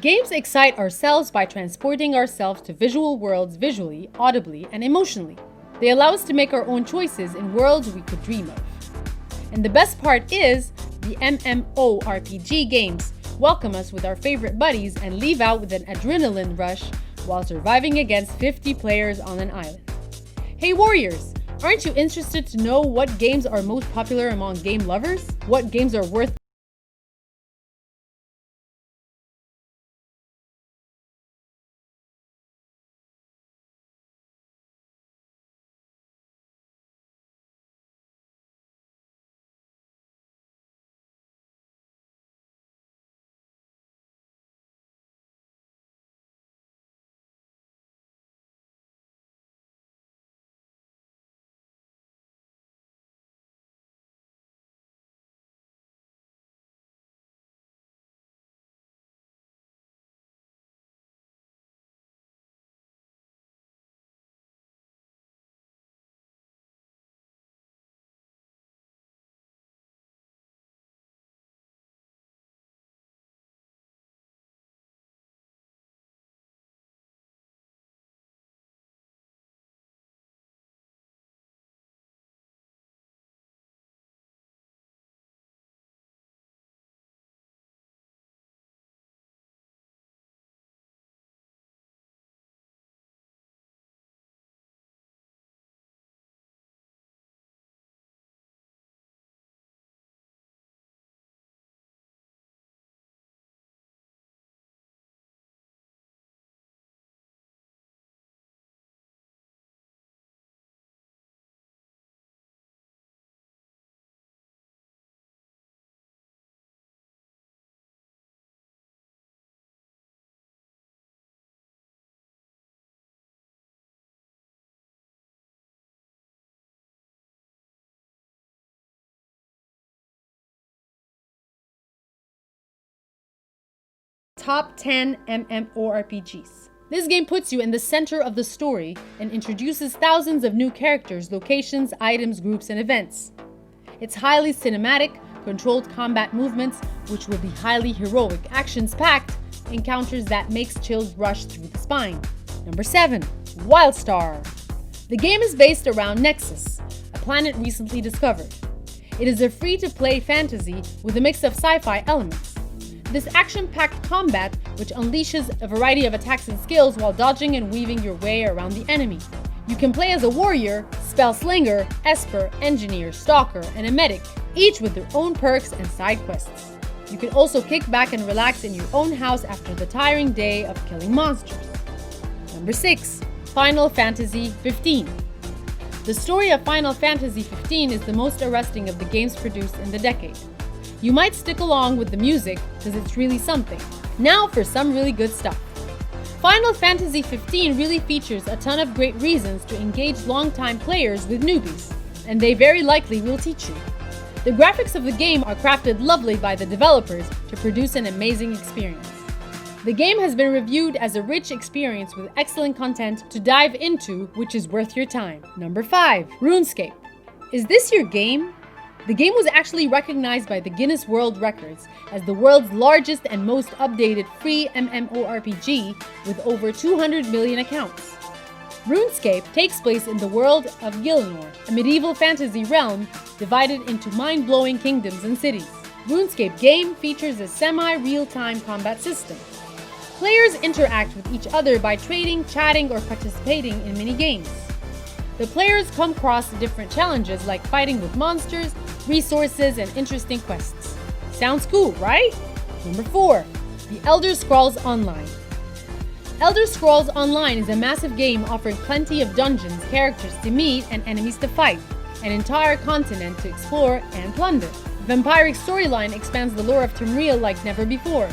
Games excite ourselves by transporting ourselves to visual worlds visually, audibly, and emotionally. They allow us to make our own choices in worlds we could dream of. And the best part is, the MMORPG games welcome us with our favorite buddies and leave out with an adrenaline rush while surviving against 50 players on an island. Hey warriors, aren't you interested to know what games are most popular among game lovers? What games are worth Top 10 MMORPGs. This game puts you in the center of the story and introduces thousands of new characters, locations, items, groups, and events. It's highly cinematic, controlled combat movements, which will be highly heroic, actions-packed encounters that makes chills rush through the spine. Number 7. Wildstar. The game is based around Nexus, a planet recently discovered. It is a free-to-play fantasy with a mix of sci-fi elements. This action-packed combat, which unleashes a variety of attacks and skills while dodging and weaving your way around the enemy. You can play as a warrior, spell slinger, esper, engineer, stalker, and a medic, each with their own perks and side quests. You can also kick back and relax in your own house after the tiring day of killing monsters. Number 6. Final Fantasy XV. The story of Final Fantasy XV is the most arresting of the games produced in the decade. You might stick along with the music because it's really something. Now for some really good stuff. Final Fantasy XV really features a ton of great reasons to engage longtime players with newbies, and they very likely will teach you. The graphics of the game are crafted lovely by the developers to produce an amazing experience. The game has been reviewed as a rich experience with excellent content to dive into, which is worth your time. Number 5. RuneScape. Is this your game? The game was actually recognized by the Guinness World Records as the world's largest and most updated free MMORPG with over 200 million accounts. RuneScape takes place in the world of Gielinor, a medieval fantasy realm divided into mind-blowing kingdoms and cities. RuneScape game features a semi-real-time combat system. Players interact with each other by trading, chatting, or participating in mini-games. The players come across different challenges like fighting with monsters, resources, and interesting quests. Sounds cool, right? Number 4. The Elder Scrolls Online. Elder Scrolls Online is a massive game offering plenty of dungeons, characters to meet, and enemies to fight, an entire continent to explore and plunder. The vampiric storyline expands the lore of Tamriel like never before.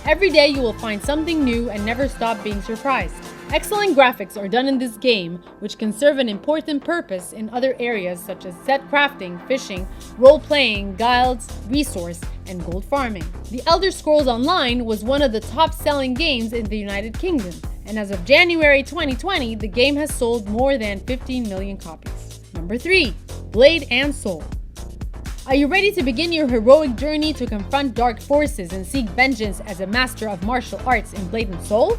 Every day you will find something new and never stop being surprised. Excellent graphics are done in this game, which can serve an important purpose in other areas such as set crafting, fishing, role-playing, guilds, resource, and gold farming. The Elder Scrolls Online was one of the top-selling games in the United Kingdom, and as of January 2020, the game has sold more than 15 million copies. Number 3. Blade and Soul. Are you ready to begin your heroic journey to confront dark forces and seek vengeance as a master of martial arts in Blade & Soul?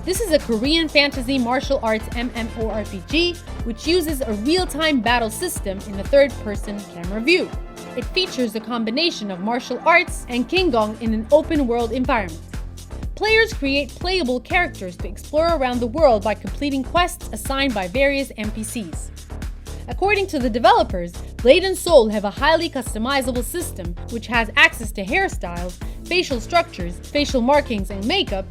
This is a Korean fantasy martial arts MMORPG which uses a real-time battle system in a third-person camera view. It features a combination of martial arts and Kingdom in an open-world environment. Players create playable characters to explore around the world by completing quests assigned by various NPCs. According to the developers, Blade & Soul have a highly customizable system which has access to hairstyles, facial structures, facial markings and makeup,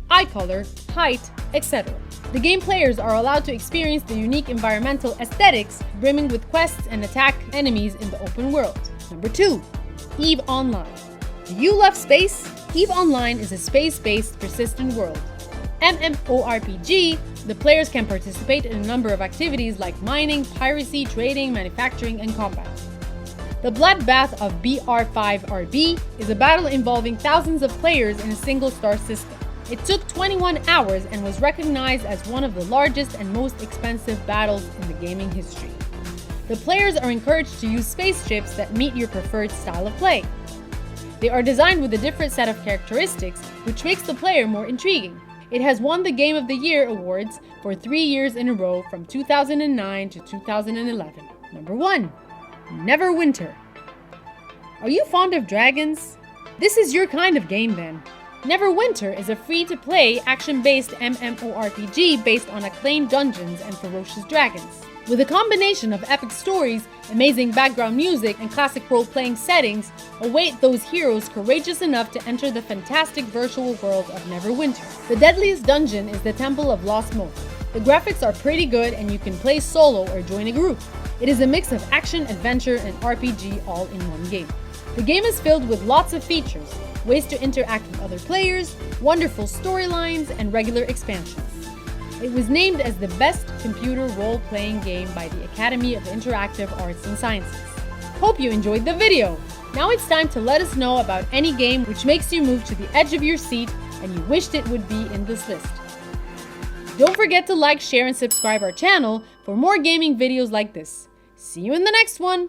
eye color, height, etc. The game players are allowed to experience the unique environmental aesthetics brimming with quests and attack enemies in the open world. Number 2. EVE Online. Do you love space? EVE Online is a space-based persistent world. MMORPG, the players can participate in a number of activities like mining, piracy, trading, manufacturing, and combat. The Bloodbath of BR5RB is a battle involving thousands of players in a single-star system. It took 21 hours and was recognized as one of the largest and most expensive battles in the gaming history. The players are encouraged to use spaceships that meet your preferred style of play. They are designed with a different set of characteristics, which makes the player more intriguing. It has won the Game of the Year awards for 3 years in a row from 2009 to 2011. Number 1. Neverwinter. Are you fond of dragons? This is your kind of game then. Neverwinter is a free-to-play, action-based MMORPG based on acclaimed dungeons and ferocious dragons. With a combination of epic stories, amazing background music, and classic role-playing settings, await those heroes courageous enough to enter the fantastic virtual world of Neverwinter. The deadliest dungeon is the Temple of Lost Moth. The graphics are pretty good and you can play solo or join a group. It is a mix of action, adventure, and RPG all in one game. The game is filled with lots of features, ways to interact with other players, wonderful storylines, and regular expansions. It was named as the best computer role-playing game by the Academy of Interactive Arts and Sciences. Hope you enjoyed the video! Now it's time to let us know about any game which makes you move to the edge of your seat and you wished it would be in this list. Don't forget to like, share, and subscribe our channel for more gaming videos like this. See you in the next one!